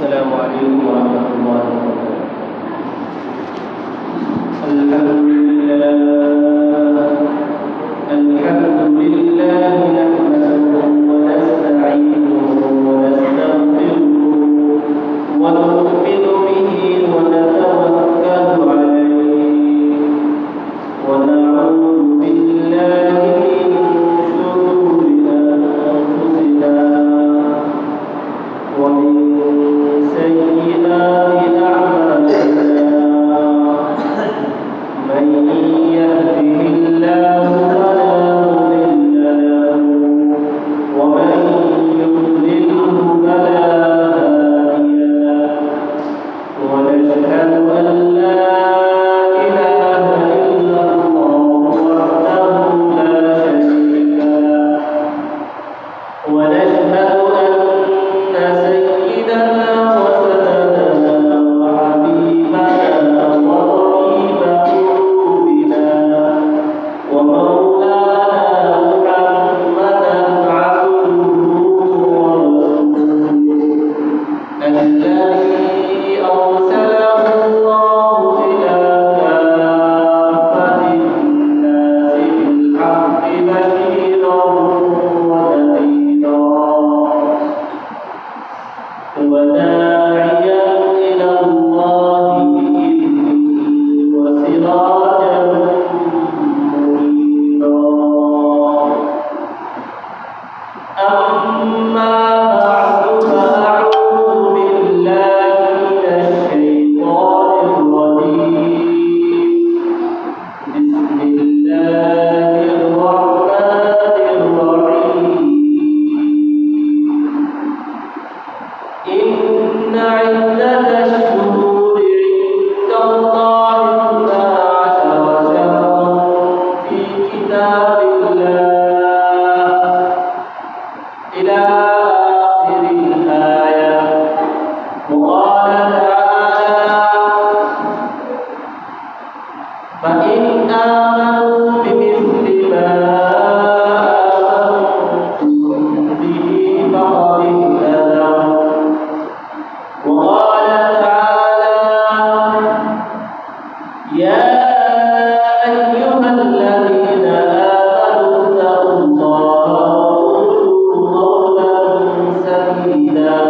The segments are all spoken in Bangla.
السلام عليكم ورحمة الله وبركاته. الحمد لله نحمده ونستعينه ونستغفره ونؤمن به ونتوكل عليه ونعوذ بالله من شرور أنفسنا ومن سيئات أعمالنا من يهده الله فلا مضل له ومن يضلله فلا هادي له ونشهد أن لا إله إلا الله وحده لا شريك له ونشهد أن سيدنا وسندنا وحبيبنا وطبيب قلوبنا ومولانا محمدا عبده ورسوله الذي أرسله الله إلى كافة الناس بالحق بشيرا ونذيرا وداعيا إلى الله بإذنه وسراجا منيرا. أما بعد فأعوذ بالله من الشيطان الرجيم. بسم الله الرحمن الرحيم. إن عدة الشهور عند الله 12 شهرا في كتاب الله إلى آخر الآية. وقال تعالى: فإن آمنوا بمثل ما آمنتم به فقد اهتدوا. وقال تعالى: يا أيها الذين آمنوا اتقوا الله وقولوا قولا سديدا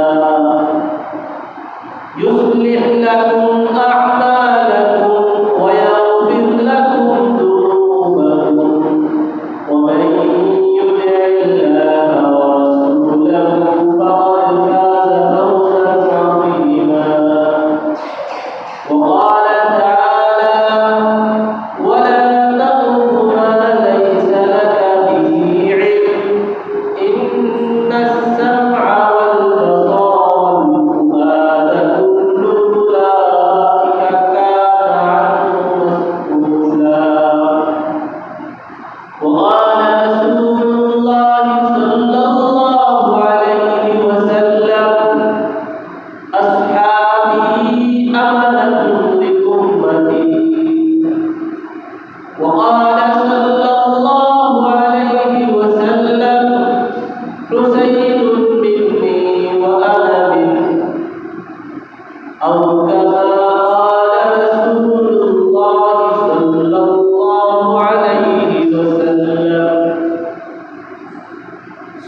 يصلح لكم أعمالكم ويغفر لكم ذنوبكم ومن يطع الله ورسوله فقد فاز فوزا عظيما. وقال تعالى: ولا تقف ما ليس لك به علم إن السمع والبصر والفؤاد كل أولئك كان عنه مسؤولا. وقال رسول الله صلى الله عليه وسلم: أصحابي أمنة لأمتي. وقال صلى الله عليه وسلم: حسين مني وأنا منه. أو كما قال رسول الله صلى الله عليه وسلم.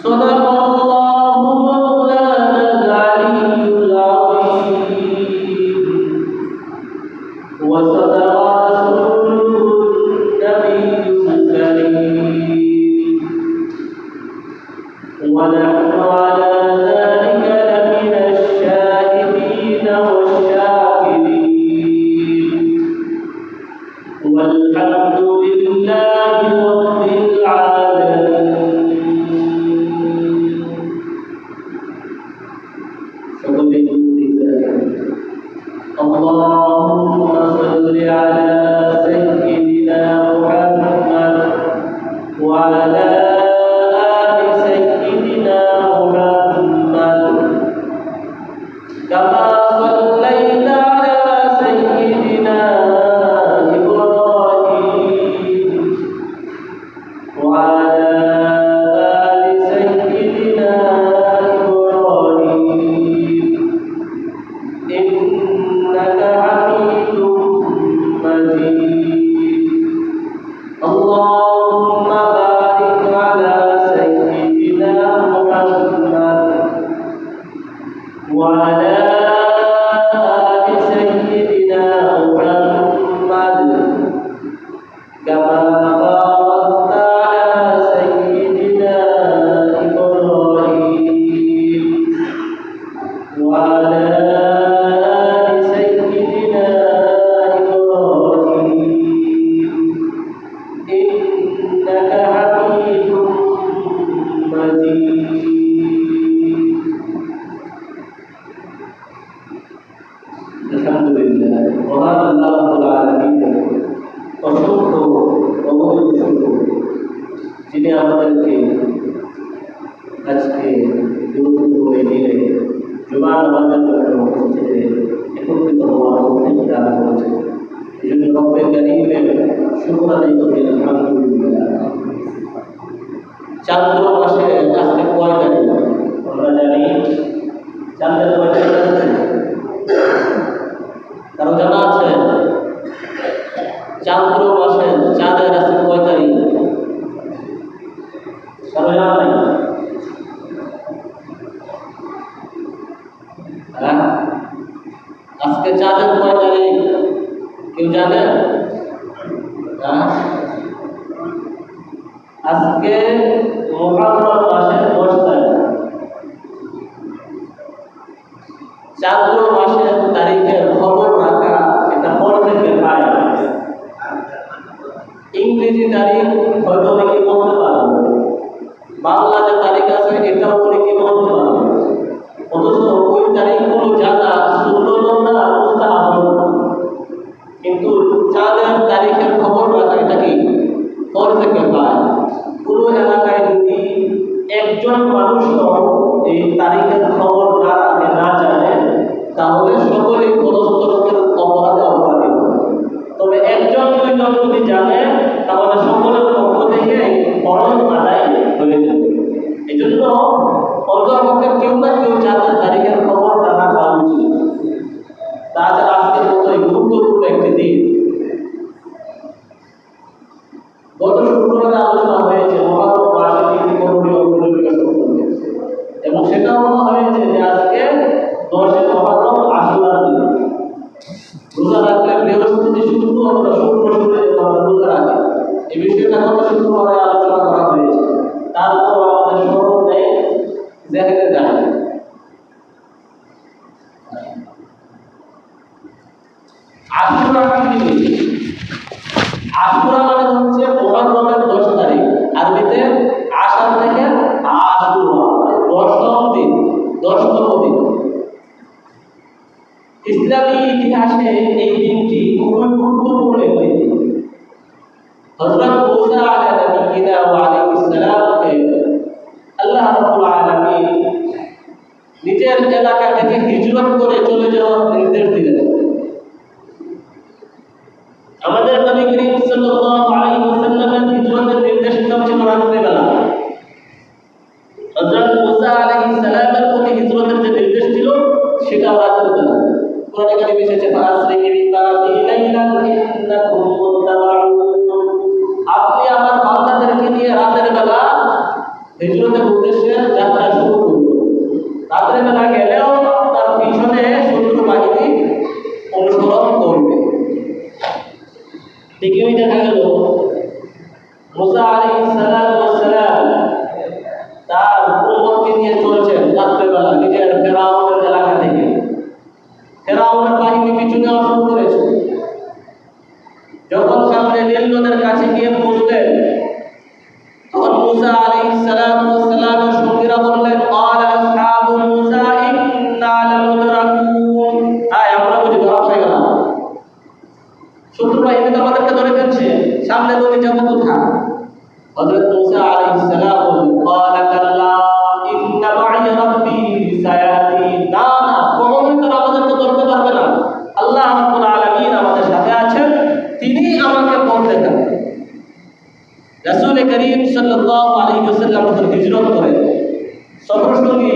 صدق الله مولانا العلي العظيم وصدق رسوله النبي الكريم. ونحن على ذلك لمن الشاهدين والشاكرين. والحمد لله رب العالمين. اللهم صل على سيدنا محمد وعلى آل سيدنا محمد كما صليت على سيدنا إبراهيم وعلى آل سيدنا إبراهيم وعلى آل سيدنا محمد كما باركت على سيدنا إبراهيم وعلى آل سيدنا إبراهيم إنك حميد مجيد. আলহামদুলিল্লাহ, মহান আল্লাহ রাব্বুল আলামিনের অসংখ্য অগণিত শুকর, যিনি আমাদেরকে আজকে গুরুত্বপূর্ণ দিনে জুমার নামাজের জন্য মসজিদে একত্রিত হওয়ার তৌফিক দান করেছেন। এই জন্য রব্বে কারীমের শুকর আদায় করি আলহামদুলিল্লাহ। চাঁদ্র মাসে আজকে কয় তারিখ আমরা জানি? চাঁদের কয় তারিখ আছে? কারো জানা আছে? চাঁদ্র মাসে চাঁদের আছে কয় তারিখ? কারো জানা নাই? আজকে চাঁদের কয় তারিখ কেউ জানে? আজকে মুহররম মাসের 10 তারিখ। চাঁদ্র মাসের তারিখের খবর রাখা এটা ফরজে কিফায়া। ইংরেজি তারিখ হয়তো অনেকে বলতে পারবে, বাংলা যে তারিখ আছে এটাও অনেকে বলতে পারবে, অথচ ওই তারিখগুলো জানা সুন্নত না মুস্তাহাব না। কিন্তু চাঁদের তারিখের খবর রাখা এটা কি ফরজে কিফায়া। পুরো এলাকায় যদি একজন মানুষও এই তারিখের খবর না রাখে, না জানে, তাহলে সকলেই পরস্পরের অপরাধে অপরাধী হবে। তবে একজন দুইজন যদি জানে তাহলে সকলের পক্ষ থেকে ফরজ আদায় হয়ে যাবে। এই জন্য অন্তর্পক্ষে কেউ না কেউ চাঁদের তারিখের খবরটা রাখা উচিত। তাছাড়া আজকের মতো এই গুরুত্বপূর্ণ একটি দিন, গত শুক্রবারে আলোচনা হয়েছে মুহররম মাসে তিনটি করণীয় অগ্রগতি সম্পর্কে, এবং সেটাও বলা হয়েছে যে আজকে 10 মুহররম আশুরার দিন। রোজা রাখলে বৃহস্পতি শুক্র অথবা শুক্র শুক্রে আমরা রোজা রাখি, এই বিষয়টা গত শুক্রবারে আলোচনা করা হয়েছে। তারপর আমাদের স্মরণ নেই, জেহেনে যায়। আশুরা কি জিনিস? আশুরা মানে হচ্ছে মুহররমের 10 তারিখ, আরবিতে আশার থেকে আশুরা মানে 10ম দিন, 10তম দিন। ইসলামী ইতিহাসে এই দিনটি খুবই গুরুত্বপূর্ণ একটি দিন। হযরত মুসা আলাইহিস সালামকে আল্লাহ রাব্বুল আলামিন নিজের এলাকা থেকে হিজরত করে চলে যাওয়ার নির্দেশ দিলেন। আমাদের নবী করিম সাল্লাল্লাহু আলাইহি ওয়াসাল্লামের হিজরতের নির্দেশ ছিল রাত্রিবেলা। হযরত মুসা আলাইহিস সালামের প্রতি হিজরতের যে নির্দেশ ছিল সেটাও রাত্রিবেলা। কোরআনে কারিমে এসেছে ফাসরি বিবাদি লাইলান ইন্নাকুম মুত্তাবাউন, আপনি আমার বান্দাদেরকে নিয়ে রাতের বেলা হিজরতের উদ্দেশ্যে যাত্রা শুরু করুন। রাতের বেলা গেলেও তার পিছনে শত্রু বাহিনী অনুসরণ করবে। ঠিকই দেখা গেল মুসা আলাইহিস সালাম তার উম্মতকে নিয়ে চলছেন রাত্রেবেলা নিজের ফেরাউনের এলাকা থেকে। ফেরাউনের বাহিনী পিছু নেওয়া শুরু করেছে। যখন সামনে নীল নদের কাছে গিয়ে পৌঁছলেন, তখন মুসা আলাইহিস সালামের সঙ্গীরা বললেন, ক্বালা আসহাবু মুসা ইন্না লামুদরাকুন, আমরা বুঝি ধরা পড়ে গেলাম, শত্রু বাহিনী তো আমাদেরকে ধরে ফেলছে, সামনে নদী যাবো কোথায়? হযরত মুসা আলাইহিস সালাম বললেন, ক্বালা কাল্লা ইন্না মা'ই রাব্বি সায়াহদিন, না না, কখনোই তারা আমাদেরকে ধরতে পারবে না। আল্লাহ রাব্বুল আলামিন আমাদের সাথে আছেন, তিনি আমাকে পথ দেখাবেন। রাসূল করিম সাল্লাল্লাহু আলাইহি ওয়াসাল্লাম যখন হিজরত করেন, সফরসঙ্গী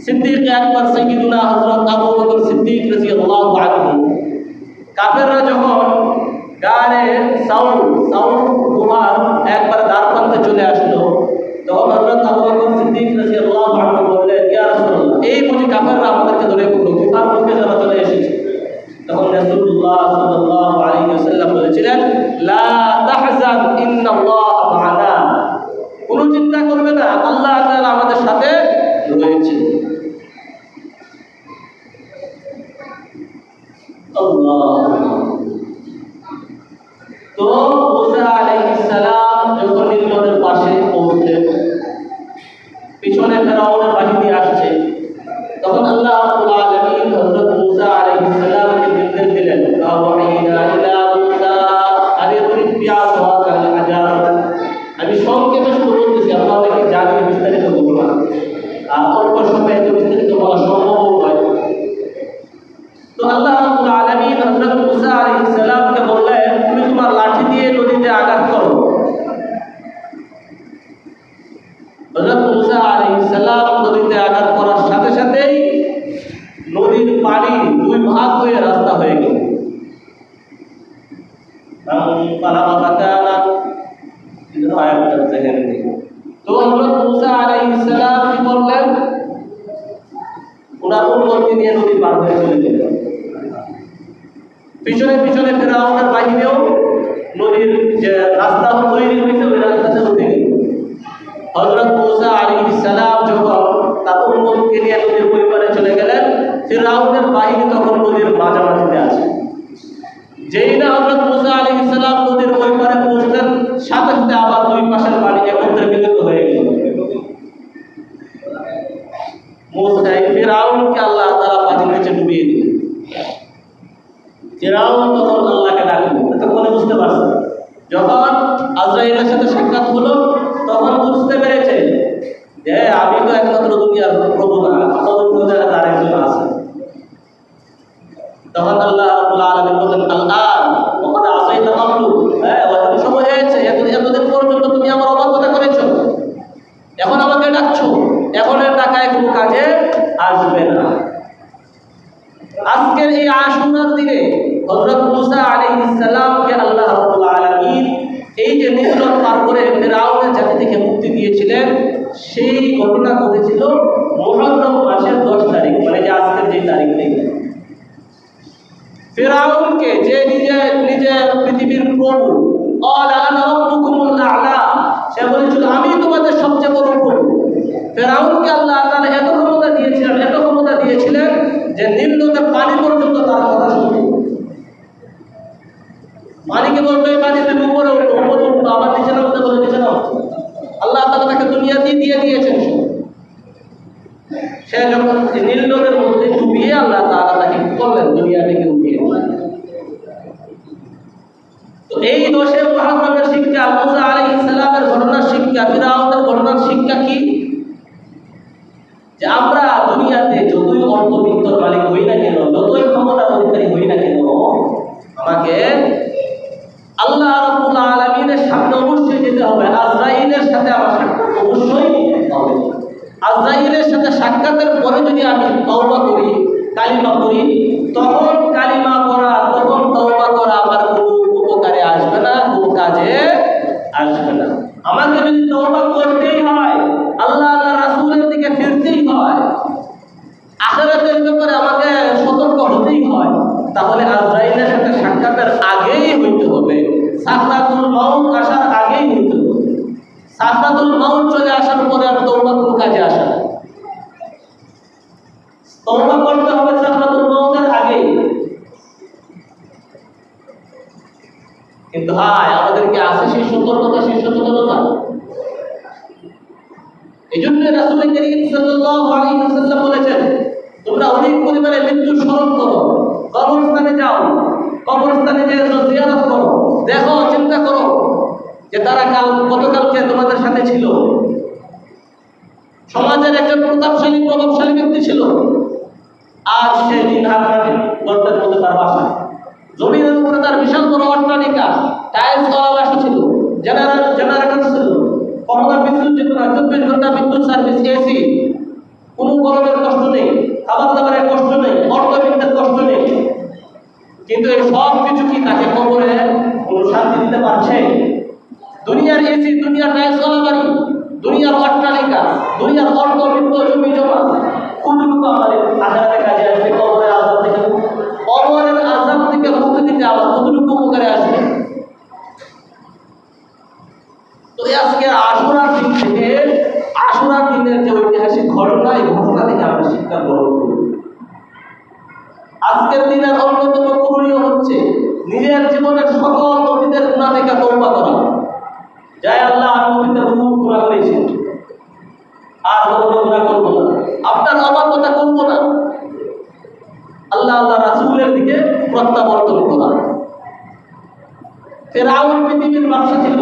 সিদ্দিক আকবর সাইয়্যিদুনা হযরত আবু বকর সিদ্দিক রাদিয়াল্লাহু আনহু। কাফেররা যখন গায়ে সাউন্ড গুহার একবার দ্বার প্রান্তে চলে আসলো, তখন হযরত আবু বকর সিদ্দিক রাদিয়াল্লাহু আনহু বললেন, ইয়া রাসূলুল্লাহ, এই বুঝি কাফেররা আমাদেরকে ধরে গুহার মুখে যারা চলে এসেছে। তখন রাসূলুল্লাহ সাল্লাল্লাহু আলাইহি ওয়াসাল্লাম বলেছিলেন, লা তাহজান ইন্নাল্লাহ মা'ানা, কোনো চিন্তা করবে না, আল্লাহ তাআলা আমাদের সাথে রয়েছে। তো মুসা আলাইহিস সালাম যখন নীল নদের পাশে পৌঁছলেন, পিছনে ফেরাউনের বাহিনী আসছে, তখন আল্লাহ রাব্বুল আলামিন হযরত মুসা আলাইহিস সালামকে নির্দেশ দিলেন, ওয়াহিনা ইলা মুসা আরিদরিব বিআসাকাল হাজার। আমি সংক্ষেপে শুরু করতেছি, আপনাদেরকে জানিয়ে বিস্তারিত বলবো না, আর অল্প সময়ে তো বিস্তারিত বলা সম্ভব নয়। তো আল্লাহ রাব্বুল আলামিন হযরত মুসা আলাইহিস সালামকে বললেন, তুমি তোমার লাঠি দিয়ে নদীতে আঘাত করো। হযরত মুসা আলাইহিস সালাম নদীতে আঘাত করার সাথে সাথেই নদীর পানি দুই ভাগ হয়ে রাস্তা হয়ে গেল। তো হযরত মুসা আলাইহিস সালাম কি বললেন, ওনার অনুমতি নিয়ে নদী পার হয়ে চলে গেলেন। পিছনে পিছনে ফেরাউনের বাহিনীও নদীর যে রাস্তা তৈরি হয়েছে ওই রাস্তাতে উঠে গেল। হযরত মুসা আলাইহিস সালাম যখন তার উম্মতকে নিয়ে নদীর ওই পারে চলে গেলেন, ফিরআউনের বাহিনী তখন নদীর মাঝামাঝিতে আছে। যেই না হযরত মুসা আলাইহিস সালাম নদীর ওই পারে পৌঁছলেন, সাথে সাথে আবার দুই পাশের পানি একত্রে মিলিত হয়ে গেল। ফিরআউনকে আল্লাহ তাআলা পানির নিচে ডুবিয়ে দিলেন। ফিরআউন তখন আল্লাহকে ডাকলেন, তখন বুঝতে পারছে, যখন আজরাইলের সাথে সাক্ষাৎ হলো তখন বুঝতে পেরেছে যে আমি তো একমাত্র দুনিয়ার প্রভু না, আমাদের আরেকজন আছে। তখন আল্লাহ রাব্বুল আলামিন বললেন, আল্লাহ ওখানে আসাইতা মামলু, ওখানে সময় হয়েছে, এতদিন পর্যন্ত তুমি আমার অবাধ্যতা করেছো, এখন আমাকে ডাকছো, এখন এর টাকায় কোনো কাজে আসবে না। আজকের এই আশুরার দিনে হযরত মুসা আলাইহিস সালামকে আল্লাহ রাব্বুল আলামিন এই যে নীল নদ পার করে ফিরআউনের জাতি থেকে মুক্তি দিয়েছিলেন, সেই ঘটনা ঘটেছিল মুহররম মাসের 10 তারিখ, মানে যে আজকের যে তারিখ নেই। ফিরআউনকে যে নিজে পৃথিবীর প্রভু, ক্বালা আনা রাব্বুকুমুল আ'লা, সে বলেছিল আমি তোমাদের সবচেয়ে বড় প্রভু। ফিরআউনকে আল্লাহ তাআলা এত ক্ষমতা দিয়েছিলেন যে নীল নদের পানি পর্যন্ত তার কথা শুনত। পানিকে বলতো, পানি তুমি উপরে উঠো, আবার নিচে নামতে বলে নিচে নাও। আল্লাহ তাআলা তাকে দুনিয়াতেই দিয়ে দিয়েছেন। সে যখন নীল নদের মধ্যে ডুবিয়ে আল্লাহ তাআলা তাকে করলেন দুনিয়া থেকে উঠিয়ে। তো এই 10 মুহররমের শিক্ষা, মুসা আলাইহিস সালামের ঘটনার শিক্ষা, ফিরআউনের ঘটনার শিক্ষা কি? যে আমরা দুনিয়াতে যতই অর্থবিত্তর মালিক হই না কেন, যতই ক্ষমতার অধিকারী হই না কেন, আমাকে আল্লাহ রাব্বুল আলামিনের সামনে অবশ্যই যেতে হবে। আজরাইলের সাথে আমার সাক্ষাৎ অবশ্যই হবে। আজরাইলের সাথে সাক্ষাতের পরে যদি আমি তওবা করি, কালিমা পড়ি, তখন কালিমা পড়া, তখন তওবা করা আমার কোনো উপকারে আসবে না, কোনো কাজে আসবে না। আমাকে যদি তওবা করতেই হয়, আল্লাহ রাসূলের দিকে ফিরতেই হয়, আখিরাতের ব্যাপারে আমাকে সতর্ক হতেই হয়, তাহলে আজরাইলের সাথে সাক্ষাতের আগেই হইতে হবে, সাকরাতুল মাউত আসার আগেই হইতে হবে। সাকরাতুল মাউত চলে আসার পরে আর তওবা কোনো কাজে আসে না। তওবা করতে হবে সাকরাতুল মাউতের আগেই। কিন্তু আমাদেরকে আছে সেই সতর্কতা, সেই সচেতনতা। এই জন্য রাসূল কারীম সাল্লাল্লাহু আলাইহি ওয়াসাল্লাম বলেছেন, তোমরা অনেক পরিমাণে মৃত্যুর স্মরণ করো, কবরস্থানে যাও, কবরস্থানে যেয়ে জিয়ারত করো, দেখো, চিন্তা করো যে তারা গতকালকে তোমাদের সাথে ছিল, সমাজের একজন প্রতাপশালী প্রভাবশালী ব্যক্তি ছিল, আজ সে দিন হাত গর্তের মধ্যে তার বাসা, জমিনের উপরে তার বিশাল বড় অট্টালিকা, টাইলস করা বাসা ছিল, জেনারেটর ছিল, কখনো বিদ্যুৎ যেত না, 24 ঘন্টা বিদ্যুৎ সার্ভিস, এসি, কোনো গরমের কষ্ট নেই, খাবার দাবারের কষ্ট নেই, অর্থবিত্তের কষ্ট নেই। কিন্তু এই সব কিছু কি তাকে কবরে কোনো শান্তি দিতে পারছে? দুনিয়ার এসি, দুনিয়ার টাইলস করা বাড়ি, দুনিয়ার অট্টালিকা, দুনিয়ার অর্থবিত্ত, জমি জমা, কতটুকু আমাদের আজকের দিনের অন্যতম করণীয় হচ্ছে নিজের জীবনের সকল অতীতের গুনাহ থেকে তওবা করা। যায় আল্লাহ, আমি অতীতে বহুত গুনাহ করেছি, আর কোনো গুনাহ করব না, আপনার অবাধ্যতা করব না। আল্লাহ আল্লাহ রাসূলের দিকে প্রত্যাবর্তন করা। ফেরাউন পৃথিবীর বাদশা ছিল,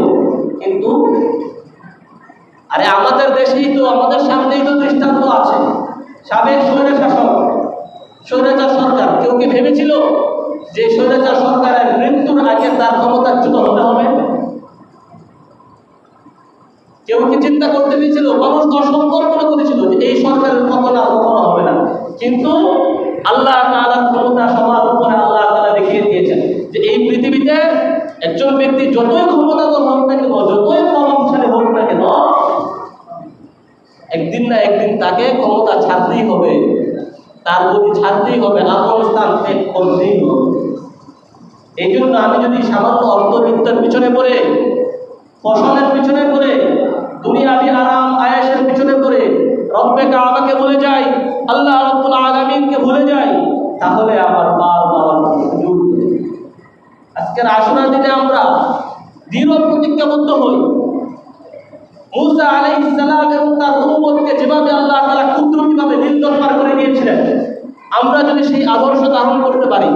কিন্তু আরে আমাদের দেশেই তো, আমাদের সামনেই তো দৃষ্টান্ত আছে। সাবেক স্বৈরাচার সরকার, কেউ কি ভেবেছিল যে স্বৈরাচার সরকারের মৃত্যুর আগে তার ক্ষমতাচ্যুত হতে হবে? কেউ কি চিন্তা করতে পেরেছিল? মানুষ অসংকল্পনা করেছিল যে এই সরকারের পতন আর কখনো হবে না, কিন্তু আল্লাহ তাআলার ক্ষমতা সবার উপরে আল্লাহ তাআলা দেখিয়ে দিয়েছেন যে এই পৃথিবীতে একজন ব্যক্তি যতই ক্ষমতাধর হোক না কেন, যতই প্রভাবশালী হোক না কেন, একদিন না একদিন তাকে ক্ষমতা ছাড়তেই হবে, তার গতি ছাড়তেই হবে, আপন স্থান ত্যাগ করতেই হবে। এই জন্য আমি যদি সামান্য অর্থবিত্তের পিছনে পড়ে, ফসলের পিছনে পড়ে, দুনিয়াবি আরাম আয়েশের পিছনে পড়ে রব্বে কাবাকে ভুলে যাই, আল্লাহ রাব্বুল আলামিনকে ভুলে যাই, তাহলে আমার পার পাওয়ার সুযোগ নেই। আজকের আশুরার দিনে আমরা দৃঢ় প্রতিজ্ঞাবদ্ধ হই। মুসা আলাইহিস সালাম এবং তার উম্মতকে যেভাবে আল্লাহ তাআলা কুদরতিভাবে নীল দরবার করে দিয়েছিলেন, আমরা যদি সেই আদর্শ ধারণ করতে পারি,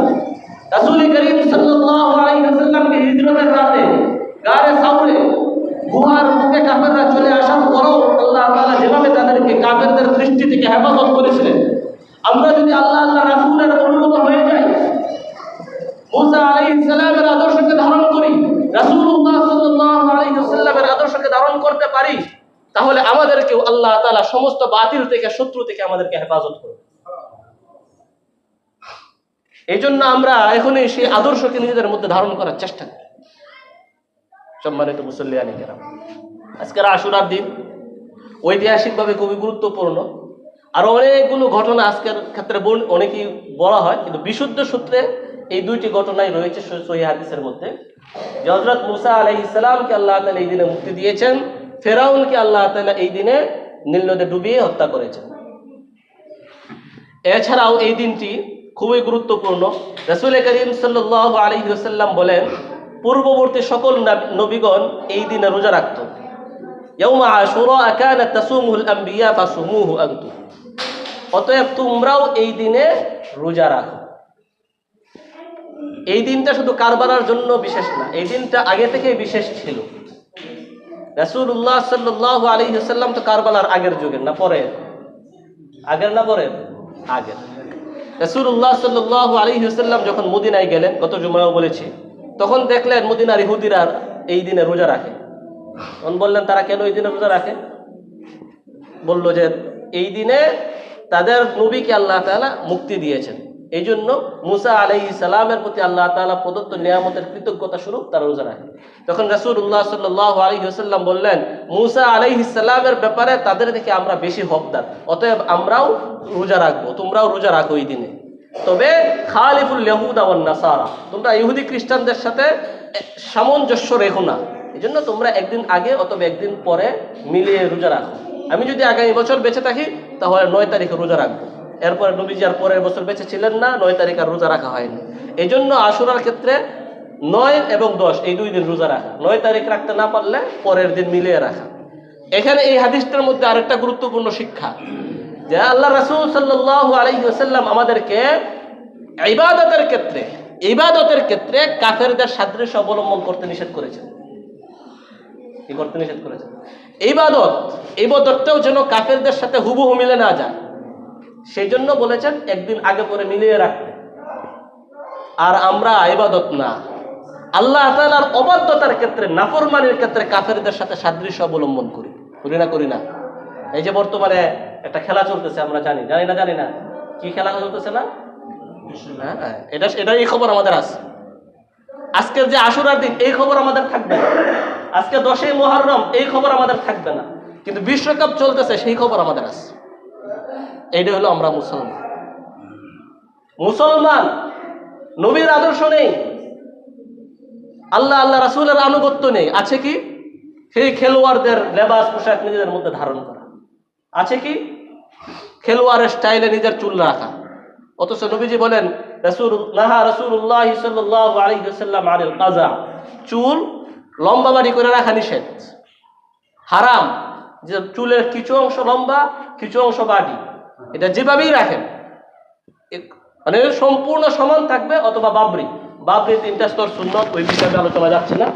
রাসূল করিম সাল্লাল্লাহু আলাইহি ওয়াসাল্লামকে হিজরতের রাতে গারে সাউরে গুহার মুখে কাফেররা চলে আসার পরও আল্লাহ তাআলা যেভাবে তাদেরকে কাফেরদের দৃষ্টি থেকে হেফাজত করেছিলেন, আমরা যদি আল্লাহ আল্লাহ রাসূলের অনুগত হয়ে যাই, মুসা আলাইহিস সালামের আদর্শকে ধারণ করি, রাসূলুল্লাহ সাল্লাল্লাহু আলাইহি ওয়াসাল্লামের আদর্শকে ধারণ করতে পারি, তাহলে আমাদেরকেও আল্লাহ তাআলা সমস্ত বাতিল থেকে, শত্রু থেকে আমাদেরকে হেফাজত করবে। এই জন্য আমরা এখনই সেই আদর্শকে নিজেদের মধ্যে ধারণ করার চেষ্টা করি। সম্মানিত মুসল্লিয়ানে কেরাম, আজকের আশুরার দিন ঐতিহাসিকভাবে খুবই গুরুত্বপূর্ণ। আরো অনেকগুলো ঘটনা আজকের ক্ষেত্রে অনেকেই বলা হয়, কিন্তু বিশুদ্ধ সূত্রে এই দুইটি ঘটনাই রয়েছে সহিহ হাদিসের মধ্যে, যে হযরত মুসা আলাইহিস সালামকে আল্লাহ তাআলা এই দিনে মুক্তি দিয়েছেন, ফেরাউনকে আল্লাহ তাআলা এই দিনে নীল নদে ডুবিয়ে হত্যা করেছেন। এছাড়াও এই দিনটি খুবই গুরুত্বপূর্ণ। রাসূল করিম সাল্লাল্লাহু আলাইহি ওয়াসাল্লাম বলেন, পূর্ববর্তী সকল নবীগণ এই দিনে রোজা রাখত। ইয়াউমা আশুরা কানাত তাসুমুল আম্বিয়া ফাসুমুহু আনতুম, অতএব তোমরাও এই দিনে রোজা রাখো। এই দিনটা শুধু কারবালার জন্য বিশেষ না, এই দিনটা আগে থেকেই বিশেষ ছিল। রাসূলুল্লাহ সাল্লাল্লাহু আলাইহি ওয়াসাল্লাম তো কারবালার আগের যুগের, না পরের? আগের না পরের? আগের। রাসূলুল্লাহ সাল্লাল্লাহু আলাইহি ওয়াসাল্লাম যখন মদিনায় গেলেন, গত জুমায়ও বলেছি, তখন দেখলেন মদিনার ইহুদিরা এই দিনে রোজা রাখে। তখন বললেন তারা কেন এই দিনে রোজা রাখে? বলল যে এই দিনে তাদের নবীকে আল্লাহ তাআলা মুক্তি দিয়েছেন, এই জন্য মুসা আলাইহিস সালামের প্রতি আল্লাহ তাআলা প্রদত্ত নিয়ামতের কৃতজ্ঞতা স্বরূপ তারা রোজা রাখে। তখন রাসূলুল্লাহ সাল্লাল্লাহু আলাইহি ওয়াসাল্লাম বললেন, মুসা আলাইহিস সালামের ব্যাপারে তাদের থেকে আমরা বেশি হকদার, অতএব আমরাও রোজা রাখবো, তোমরাও রোজা রাখো এই দিনে। তবে খালিফুল ইয়াহুদা ওয়ান নাসারা, তোমরা ইহুদি খ্রিস্টানদের সাথে সামঞ্জস্য রেখো না, এই জন্য তোমরা একদিন আগে অথবা একদিন পরে মিলিয়ে রোজা রাখো। আমি যদি আগামী বছর বেঁচে থাকি তাহলে 9 তারিখে রোজা রাখবো। এরপরে নবীজি আর পরের বছর বেঁচে ছিলেন না, 9 তারিখ আর রোজা রাখা হয়নি। এই জন্য আশুরার ক্ষেত্রে 9 এবং 10 এই 2 দিন রোজা রাখা, 9 তারিখ রাখতে না পারলে পরের দিন মিলিয়ে রাখা। এখানে এই হাদিসটার মধ্যে আরেকটা গুরুত্বপূর্ণ শিক্ষা, যে আল্লাহ রাসূল সাল্লাল্লাহু আলাইহি ওয়াসাল্লাম আমাদেরকে ইবাদতের ক্ষেত্রে কাফেরদের সাদৃশ্য অবলম্বন করতে নিষেধ করেছেন। কি করতে নিষেধ করেছেন? ইবাদতটাও যেন কাফেরদের সাথে হুবহু মিলে না যায়, সেই জন্য বলেছেন একদিন আগে পরে মিলিয়ে রাখতে। আর আমরা ইবাদত না, আল্লাহ তাআলার অবাধ্যতার ক্ষেত্রে, নাফরমানির ক্ষেত্রে কাফেরদের সাথে সাদৃশ্য অবলম্বন করি না। এই যে বর্তমানে একটা খেলা চলতেছে, আমরা জানি না কি খেলা চলতেছে না? হ্যাঁ, এটা এই খবর আমাদের আছে। আজকের যে আশুরার দিন এই খবর আমাদের থাকবে না, আজকে 10ই মুহররম এই খবর আমাদের থাকবে না, কিন্তু বিশ্বকাপ চলতেছে সেই খবর আমাদের আছে। এইটা হলো আমরা মুসলমান। নবীর আদর্শ নেই, আল্লাহ রাসূলের আনুগত্য নেই, আছে কি? সেই খেলোয়াড়দের লেবাস পোশাক নিজেদের মধ্যে ধারণ করা, আছে কি? খেলোয়াড়ের স্টাইলে নিজের চুল রাখা। অথচ নবীজি বলেন রাসূলুল্লাহ সাল্লাল্লাহু আলাইহি ওয়াসাল্লাম আনিল কাযা, চুল লম্বা বাড়ি করে রাখা নিষেধ, হারাম। যে চুলের কিছু অংশ লম্বা কিছু অংশ বাড়ি, এটা যেভাবেই রাখেন মানে সম্পূর্ণ সমান থাকবে, অথবা বাবরি তিনটা স্তর সুন্নত, ওই বিষয়ে আলোচনা যাচ্ছে না,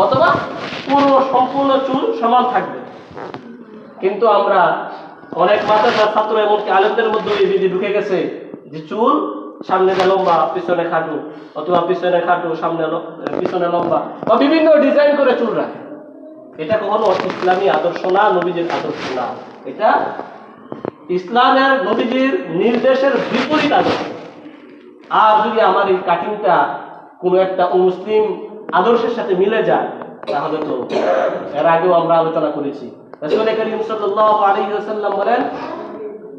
অথবা পুরো সম্পূর্ণ চুল সমান থাকবে। কিন্তু আমরা অনেক মাদ্রাসার ছাত্র এমনকি আলেমদের মধ্যে এই বিধি ঢুকে গেছে যে চুল সামনে লম্বা পিছনে খাটু, অথবা পিছনে খাটু সামনে পিছনে লম্বা, বা বিভিন্ন ডিজাইন করে চুল রাখে। এটা কখনো ইসলামী আদর্শ না, নবীজির আদর্শ না। এটা ইসলামের নবীজির নির্দেশের বিপরীত আদর্শ। আর যদি আমার এই কাটিংটা কোনো একটা মুসলিম আদর্শের সাথে মিলে যায়, তাহলে তো এর আগেও আমরা আলোচনা করেছি, রাসূল করিম সাল্লাল্লাহু আলাইহি ওয়াসাল্লাম বলেন,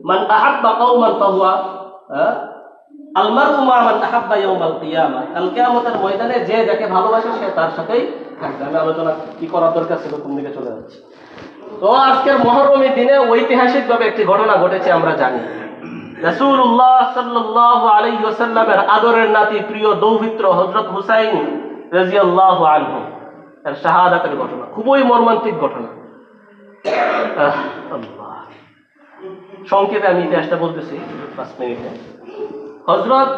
মান আহাব্বা কওমান ফাহুয়া আল মারউ মা মান আহাব্বা ইয়াউমাল কিয়ামা, কাল কিয়ামতের ময়দানে যে যাকে ভালোবাসে সে তার সাথেই থাকবে। আমি আলোচনা কি করার দরকার ছিল কোন দিকে চলে যাচ্ছে। তো আজকের মুহররমের দিনে ঐতিহাসিকভাবে একটি ঘটনা ঘটেছে, আমরা জানি রাসূলুল্লাহ সাল্লাল্লাহু আলাইহি ওয়াসাল্লামের আদরের নাতি, প্রিয় দৌহিত্র হযরত হুসাইন রাদিয়াল্লাহু আনহু এর শাহাদাতের ঘটনা, খুবই মর্মান্তিক ঘটনা। সংক্ষেপে আমি ইতিহাসটা বলতেছি 5 মিনিটে। হযরত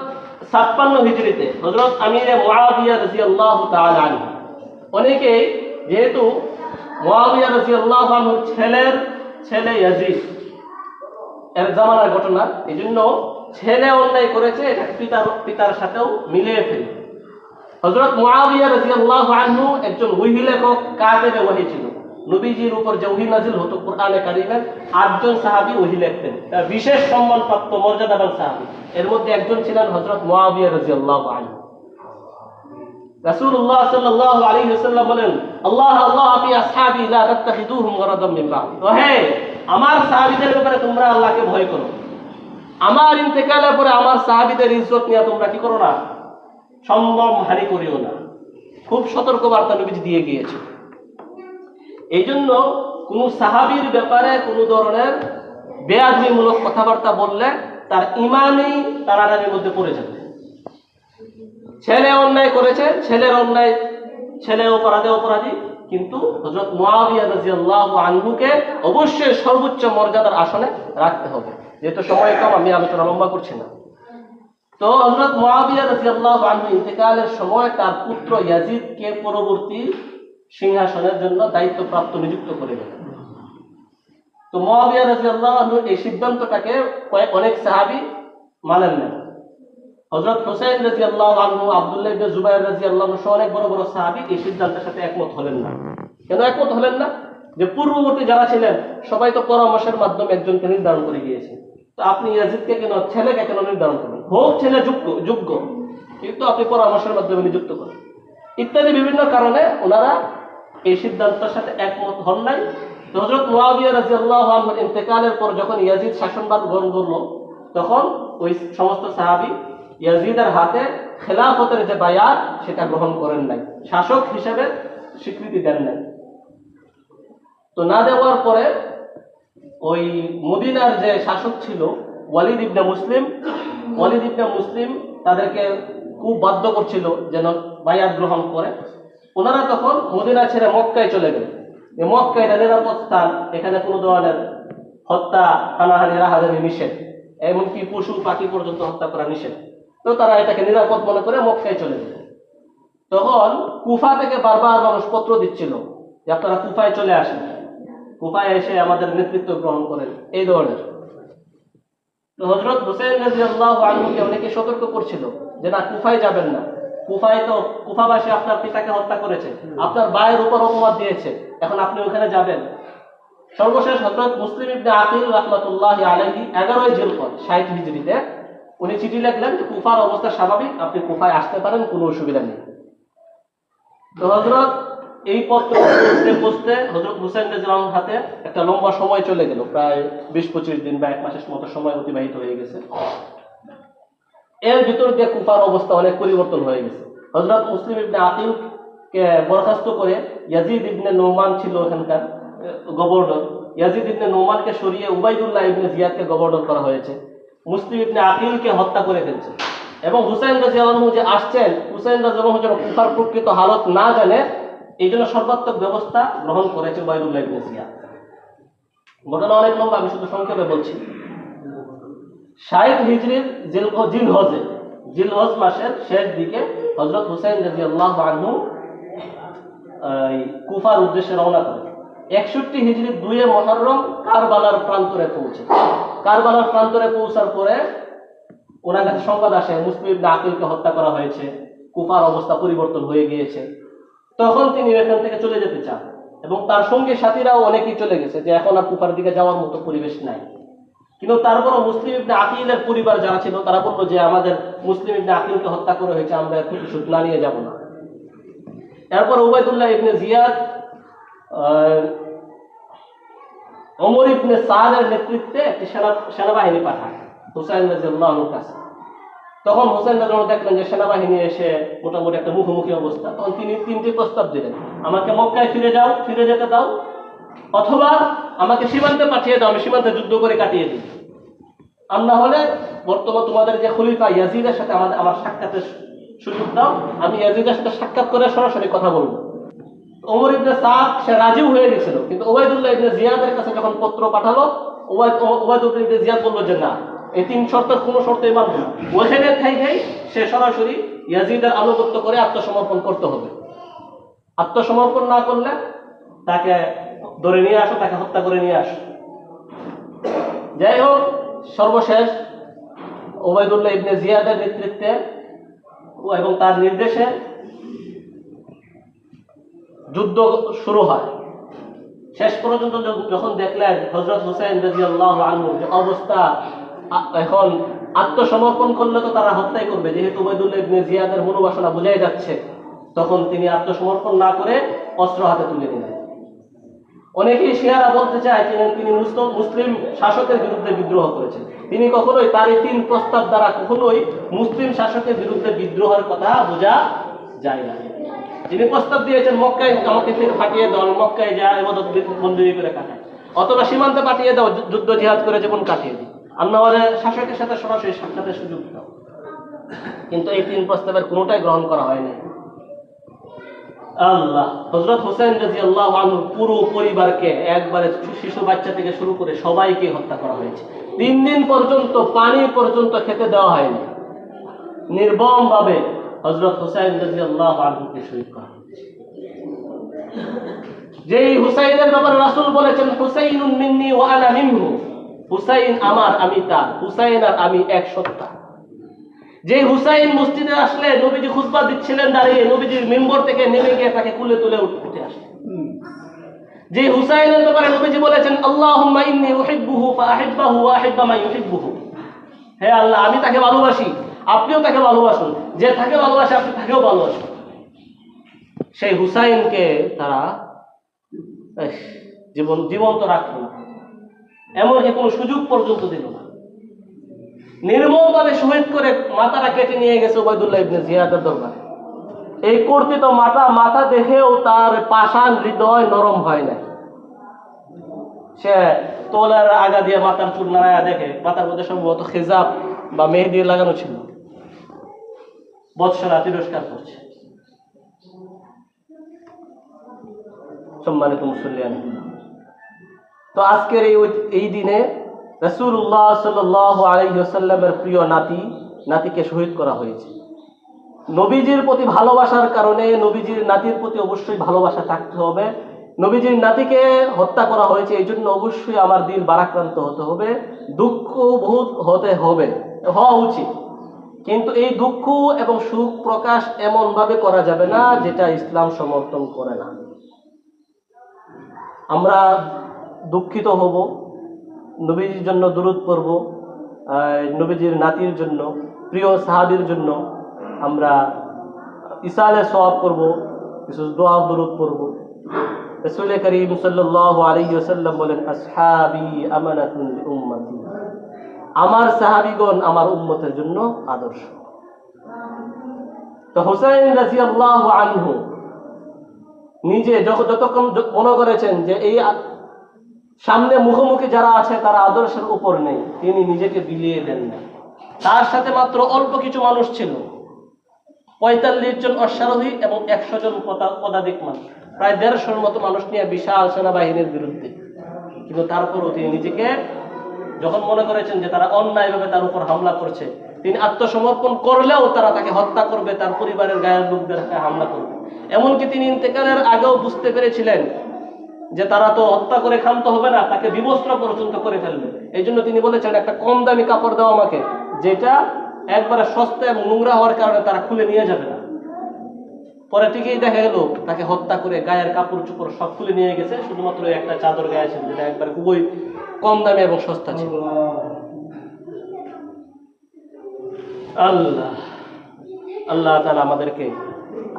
56 হিজরিতে হযরত আমিরে মুআবিয়া রাদিয়াল্লাহু তাআলা আনহু, অনেকেই যেহেতু মুআবিয়া রাদিয়াল্লাহু আনহুর ছেলে ইয়াজিদ এর জামানার ঘটনা, এই জন্য ছেলে অন্যায় করেছে এটা পিতার সাথেও মিলিয়ে ফেলে। হযরত মুআবিয়া রাদিয়াল্লাহু আনহু একজন ওহী লেখক, কাতেবে ওহী ছিল। নবীজির উপর যে ওহী নাযিল হতো কুরআনে কারীমের 8 জন সাহাবী ওহী লিখতেন, বিশেষ সম্মানপ্রাপ্ত মর্যাদাবান সাহাবী। এর মধ্যে একজন ছিলেন হযরত মুআবিয়া রাদিয়াল্লাহু আনহু। রাসূলুল্লাহ সাল্লাল্লাহু আলাইহি ওয়াসাল্লাম বলেন, আল্লাহ আল্লাহ ফি আসহাবি লা তাত্তাখিদুহুম গরাদাম মিন বা'দ। ওহে আমার সাহাবীদের ব্যাপারে তোমরা আল্লাহকে ভয় করো, আমার ইন্তেকালের পরে আমার সাহাবীদের ইজ্জত নিয়ে তোমরা কি করো না, সম্ভ্রম হানি করিও না। খুব সতর্ক বার্তা নবীজি দিয়ে গিয়েছে। এই জন্য কোন সাহাবীর ব্যাপারে কোন ধরনের বেয়াদবিমূলক কথাবার্তা বললে তার ঈমানই তাড়াতাড়ির মধ্যে পড়ে যাবে। ছেলে অন্যায় করেছে, ছেলের অন্যায়, ছেলে অপরাধী, কিন্তু হযরত মুআবিয়া রাদিয়াল্লাহু আনহুকে অবশ্যই সর্বোচ্চ মর্যাদার আসনে রাখতে হবে। যেহেতু সময় কম, আমি আলোচনা লম্বা করছি না। তো হযরত মুআবিয়া রাদিয়াল্লাহু আনহু ইন্তেকালের সময় তার পুত্র ইয়াজিদকে পরবর্তী সিংহাসনের জন্য দায়িত্বপ্রাপ্ত নিযুক্ত করে দেন। তো মুআবিয়া রাদিয়াল্লাহু আনহু এই সিদ্ধান্তটাকে অনেক সাহাবী মানেন না। হযরত হুসাইন রাদিয়াল্লাহু আনহু, আব্দুল্লাহ ইবনে জুবাইর রাদিয়াল্লাহু আনহু সহ অনেক বড় বড় সাহাবী এই সিদ্ধান্তের সাথে একমত হলেন না। কেন একমত হলেন না? যে পূর্ববর্তী যারা ছিলেন সবাই তো পরামর্শের মাধ্যমে একজনকে নির্ধারণ করে গিয়েছে, তো আপনি ইয়াজিদকে কেন, ছেলেকে কেন নির্ধারণ করবেন? হোক ছেলে যোগ্য, কিন্তু আপনি পরামর্শের মাধ্যমে নিযুক্ত করেন, ইত্যাদি বিভিন্ন কারণে ওনারা এই সিদ্ধান্তের সাথে একমত হন নাই। তো হযরত মুআবিয়া রাদিয়াল্লাহু আনহুর ইন্তেকালের পর যখন ইয়াজিদ শাসনভার গ্রহণ করলো, তখন ওই সমস্ত সাহাবী ইয়াজিদের হাতে খেলাফতের যে বায়াত সেটা গ্রহণ করেন নাই, শাসক হিসেবে স্বীকৃতি দেন নাই। তো না দেওয়ার পরে ওই মদিনার যে শাসক ছিল ওয়ালিদ ইবনে মুসলিম তাদেরকে খুব বাধ্য করছিল যেন বায়াত গ্রহণ করে। ওনারা তখন মদিনা ছেড়ে মক্কায় চলে গেলেন। মক্কা এটা নিরাপদ স্থান, এখানে কোনো ধরনের হত্যা, হানাহানি, রাহাজানি নিষেধ, এমনকি পশু পাখি পর্যন্ত হত্যা করা নিষেধ। তো তারা এটাকে নিরাপদ মনে করে মক্কায় চলে গেল। তখন কুফা থেকে বারবার মানুষ পত্র দিচ্ছিল যে আপনারা কুফায় চলে আসেন, কুফায় এসে আমাদের নেতৃত্ব গ্রহণ করেন, এই ধরনের। তো হযরত হুসাইন রাদিয়াল্লাহু আনহুকে অনেকে সতর্ক করছিল যে না, কুফায় যাবেন না, কুফায় তো কুফাবাসী আপনার পিতাকে হত্যা করেছে, আপনার ভাইয়ের উপর অপবাদ দিয়েছে, এখন আপনি ওখানে যাবেন। সর্বশেষ হযরত মুসলিম ইবনে আকিল রাহমাতুল্লাহি আলাইহি 11 জিলকদ 60 হিজরিতে উনি চিঠি লিখলেন যে কুফার অবস্থা স্বাভাবিক, আপনি কুফায় আসতে পারেন, কোনো অসুবিধা নেই। তো হযরত এই পত্র পৌঁছতে হযরত হুসাইন রাদিয়াল্লাহু আনহুর হাতে একটা লম্বা সময় চলে গেল, প্রায় 20-25 দিন বা 1 মাসের মতো সময় অতিবাহিত হয়ে গেছে। এর ভিতর দিয়ে কুফার অবস্থা অনেক পরিবর্তন হয়ে গেছে। হযরত মুসলিম ইবনে আকিলকে বরখাস্ত করে ইয়াজিদ ইবনে নোমান ছিল এখানকার গভর্নর, ইয়াজিদ ইবনে নোমানকে সরিয়ে উবাইদুল্লাহ ইবনে জিয়াদকে গভর্নর করা হয়েছে। মুসলিম ইবনে আকিলকে হত্যা করে ফেলছে। এবং হুসাইন রাদিয়াল্লাহু আনহু যে আসছেন, হুসাইন রাদিয়াল্লাহু আনহু যেন কুফার প্রকৃত হালত না জানে, এই জন্য সর্বাত্মক ব্যবস্থা গ্রহণ করেছে উবাইদুল্লাহ ইবনে জিয়াদ। ঘটনা অনেক লম্বা, আমি শুধু সংক্ষেপে বলছি। 60 হিজরির জিলহজ মাসের শেষ দিকে হযরত হুসাইন রাদিয়াল্লাহু আনহু কুফার উদ্দেশ্যে রওনা করেন। 61 হিজরির 2 মুহররম কারবালার প্রান্তরে পৌঁছে। কারবালার প্রান্তরে পৌঁছার পরে ওনার কাছে সংবাদ আসে মুসলিম ইবনে আকিলকে হত্যা করা হয়েছে, কুফার অবস্থা পরিবর্তন হয়ে গিয়েছে। তখন তিনি এখান থেকে চলে যেতে চান এবং তার সঙ্গে সাথীরাও অনেকেই চলে গেছে, যে এখন আর কুফার দিকে যাওয়ার মতো পরিবেশ নাই। কিন্তু তারপরও মুসলিম ইবনে আকিলের পরিবার যারা ছিল তারা বলল যে আমাদের মুসলিম ইবনে আকিলকে হত্যা করা হয়েছে, আমরা প্রতিশোধ না নিয়ে যাব না। এরপর উবাইদুল্লাহ ইবনে জিয়াদ ওমর ইবনে সাদের নেতৃত্বে একটি সেনাবাহিনী পাঠায় হুসাইন রাদিয়াল্লাহু আনহুর কাছে। তখন হুসাইন রাদিয়াল্লাহু আনহু দেখলেন যে সেনাবাহিনী এসে মোটামুটি একটা মুখোমুখি অবস্থা। তখন তিনি 3টি প্রস্তাব দিলেন, আমাকে মক্কায় ফিরে যেতে দাও, অথবা আমাকে সীমান্তে পাঠিয়ে দাও, আমি সীমান্তে যুদ্ধ করে কাটিয়ে দিই, আর না হলে বর্তমান তোমাদের যে খলিফা ইয়াজিদের সাথে আমার সাক্ষাতের সুযোগ দাও, আমি ইয়াজিদের সাথে সাক্ষাৎ করে সরাসরি কথা বলবো। ওমর ইবনে সাদ সে রাজিও হয়ে গেছিল, কিন্তু উবাইদুল্লাহ ইবনে জিয়াদের কাছে যখন পত্র পাঠালো, উবাইদুল্লাহ ইবনে জিয়াদ বলল যে না, এই 3 শর্তের কোনো শর্তই মানব না। ওখানে থাই সে সরাসরি ইয়াজিদের আনুগত্য করে আত্মসমর্পণ করতে হবে। আত্মসমর্পণ না করলে তাকে ধরে নিয়ে আসো, তাকে হত্যা করে নিয়ে আসো। যাই হোক, সর্বশেষ উবাইদুল্লাহ ইবনে জিয়াদের নেতৃত্বে এবং তার নির্দেশে যুদ্ধ শুরু হয়। শেষ পর্যন্ত যখন দেখলেন হযরত হুসাইন রাদিয়াল্লাহু আনহু যে অবস্থা, এখন আত্মসমর্পণ করলে তো তারা হত্যাই করবে, যেহেতু উবাইদুল্লাহ ইবনে জিয়াদের মনোবাসনা বোঝাই যাচ্ছে, তখন তিনি আত্মসমর্পণ না করে অস্ত্র হাতে তুলে নিলেন। অনেকেই শিয়ারা বলতে চায় তিনি মুসলিম শাসকের বিরুদ্ধে বিদ্রোহ করেছেন। তিনি কখনোই তার এই 3 প্রস্তাব দ্বারা কখনোই মুসলিম শাসকের বিরুদ্ধে বিদ্রোহের কথা বোঝা যায় না। তিনি প্রস্তাব দিয়েছেন মক্কায় আমাকে ফিরে পাঠিয়ে দাও, আমি মক্কায় যা ইবাদত বন্দী করে কাটাই, অথবা সীমান্তে পাঠিয়ে দাও, যুদ্ধ জিহাদ করে জীবন কাটিয়ে দিই, আর না হলে শাসকের সাথে সরাসরি সাক্ষাতের সুযোগ দাও। কিন্তু এই 3 প্রস্তাবের কোনোটাই গ্রহণ করা হয়নি। আল্লাহ, হযরত হুসাইন রাদিয়াল্লাহু আনহুর পুরো পরিবারকে, একবারে শিশু বাচ্চা থেকে শুরু করে সবাইকে হত্যা করা হয়েছে। 3 দিন পর্যন্ত পানি পর্যন্ত খেতে দেওয়া হয়নি। নির্মম ভাবে হযরত হুসাইন রাদিয়াল্লাহু আনহুকে শহীদ করা হয়েছে। যেই হুসাইনের ব্যাপারে রাসূল বলেছেন হুসাইনুন মিন্নি ওয়া আনা মিনহু, হুসাইন আমার, আমি তার, হুসাইন আর আমি এক সত্তা। যে হুসাইন মসজিদে আসলে নবীজি খুতবা দিচ্ছিলেন দাঁড়িয়ে, নবীজির মিম্বর থেকে নেমে গিয়ে তাকে কুলে তুলে উঠে আসে। যে হুসাইনের ব্যাপারে নবীজি বলেছেন আল্লাহুম্মা ইন্নী উহিব্বুহু ফাআহিব্বাহু ওয়া আহিব্বা মান ইউহিব্বুহু, হে আল্লাহ আমি তাকে ভালোবাসি, আপনিও তাকে ভালোবাসুন, যে তাকে ভালোবাসে আপনি তাকেও ভালোবাসুন। সেই হুসাইনকে তারা জীবন্ত রাখলো না, এমনকি কোনো সুযোগ পর্যন্ত দিল না। নির্মমভাবে শহীদ করে মাথাটা কেটে নিয়ে গেছে উবাইদুল্লাহ ইবনে জিয়াদের দরবারে। এই কর্তৃত মাথা দেখেও তার পাষাণ হৃদয় নরম হয় না। সে তোলার আগা দিয়ে মাথার চুল নাড়ায়া দেখে মাথার মধ্যে সম্ভবত খেজাব বা মেহেদি লাগানো ছিল, বৎসরা তিরস্কার করছে। সম্মানিত মুসল্লিয়ান, তো আজকের এই দিনে রাসূলুল্লাহ সাল্লাল্লাহু আলাইহি ওয়াসাল্লামের প্রিয় নাতিকে শহীদ করা হয়েছে। নবীজির প্রতি ভালোবাসার কারণে নবীজির নাতির প্রতি অবশ্যই ভালোবাসা থাকতে হবে। নবীজির নাতিকে হত্যা করা হয়েছে, এই জন্য অবশ্যই আমার দিল ভারাক্রান্ত হতে হবে, দুঃখ বোধ হওয়া উচিত। কিন্তু এই দুঃখ এবং সুখ প্রকাশ এমনভাবে করা যাবে না যেটা ইসলাম সমর্থন করে না। আমরা দুঃখিত হব, নবীজির জন্য দুরূদ পড়ব, নবীজির নাতির জন্য, প্রিয় সাহাবীর জন্য আমরা ইসালে সওয়াব করব, কিছু দোয়া দুরূদ পড়ব। রাসূল করিম সাল্লাল্লাহু আলাইহি ওয়াসাল্লাম বলেন আসহাবি আমানাতুন লিউম্মতি, আমার সাহাবীগণ আমার উম্মতের জন্য আদর্শ। তো হুসাইন রাদিয়াল্লাহু আনহু নিজে যতক্ষণ মনে করেছেন যে এই সামনে মুখোমুখি যারা আছে তারা আদর্শের উপর নেই, তিনি নিজেকে বিলিয়ে দেন না। তার সাথে মাত্র অল্প কিছু মানুষ ছিল, ৪৫ জন অশ্বারোহী এবং ১০০ জন পদাতিক মানুষ, প্রায় ১৫০-র মতো মানুষ নিয়ে বিশাল সেনাবাহিনীর বিরুদ্ধে। কিন্তু তারপরও তিনি নিজেকে যখন মনে করেছেন যে তারা অন্যায়ভাবে তার উপর হামলা করছে, তিনি আত্মসমর্পণ করলেও তারা তাকে হত্যা করবে, তার পরিবারের গায়ের লোকদের হামলা করবে। এমনকি তিনি ইন্তেকালের আগেও বুঝতে পেরেছিলেন যে তারা তো হত্যা করে ক্ষান্ত হবে না, তাকে বিবস্ত্র পর্যন্ত করে ফেলবে। এই জন্য তিনি বলেছেন, একটা কম দামি কাপড় দাও আমাকে, যেটা একবারে সস্তা এবং নোংরা হওয়ার কারণে তারা খুলে নিয়ে যাবে না। পরে ঠিকই দেখা গেল তাকে হত্যা করে গায়ের কাপড় চোপড় সব খুলে নিয়ে গেছে, শুধুমাত্র একটা চাদর গায়ে ছিল, যেটা একবারে খুবই কম দামি এবং সস্তা ছিল। আল্লাহ আল্লাহ তাআলা আমাদেরকে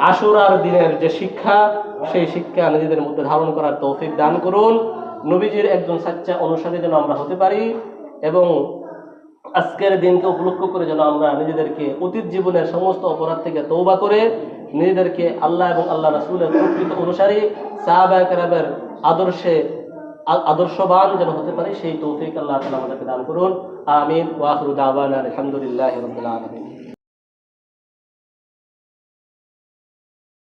আশুরার দিনের যে শিক্ষা, সেই শিক্ষা নিজেদের মধ্যে ধারণ করার তৌফিক দান করুন। নবীজির একজন সাচ্চা অনুসারী যেন আমরা হতে পারি, এবং আজকের দিনকে উপলক্ষ করে যেন আমরা নিজেদেরকে অতীত জীবনের সমস্ত অপরাধ থেকে তওবা করে নিজেদেরকে আল্লাহ এবং আল্লাহ রাসূলের প্রকৃত অনুসারী সাহাবায়ে কেরামের আদর্শবান যেন হতে পারি, সেই তৌফিক আল্লাহ তাআলা আমাদেরকে দান করুন। আমিন। ওয়া আখিরু দাওয়ানা আলহামদুলিল্লাহি রাব্বিল আলামিন।